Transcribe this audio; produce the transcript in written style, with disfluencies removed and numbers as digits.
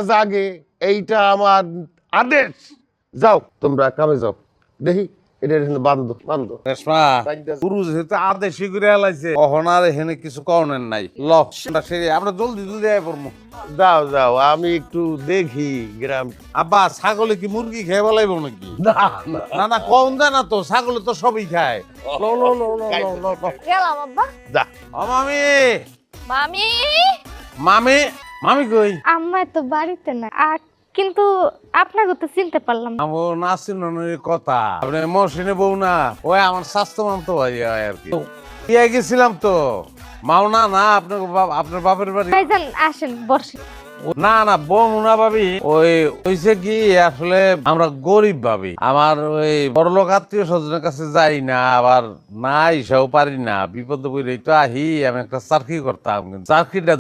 কাজ আগে, এইটা আমার আদেশ। যাও তোমরা কামে যাও, দেখি এটা এখানে বান্ধো বান্ধো। রেশমা গুরু যেহেতু আদেশই করে এলাইছে কখন আর এখানে কিছু কনের নাই সেরে আমরা জলদি জলদি আয় পড়বো। যাও যাও, আমি একটু দেখি গ্রাম। আব্বা ছাগলে কি মুরগি খেয়ে বলাইব নাকি? না না না না কম দেয় না তো, ছাগলে তো সবই খায়। গেলাম আব্বা। যা। ও মামি, মামি, মামি, মামি কই? আম্মা তো বাড়িতে না, কিন্তু আপনাকে তো চিনতে পারলাম না। আমার নাসিনের কথা আপনি মহসিনে বউ না, ওই আমার স্বাস্থ্য মানতো ভাই আর কি। ইয়ে গেছিলাম তো মাওনা না আপনার আপনার বাপের বাড়ি। ভাইজান আসেন বসেন। না না বোন না ভাবি, ওই হইছে কি আসলে আমরা গরিব ভাবি, আমার ওই বড়লোক আত্মীয় স্বজনের কাছে যাই না, আবার না এসেও পারি না, বিপদে পড়ে তো আহি। আমি একটা চাকরি করতাম, কিন্তু চাকরিটা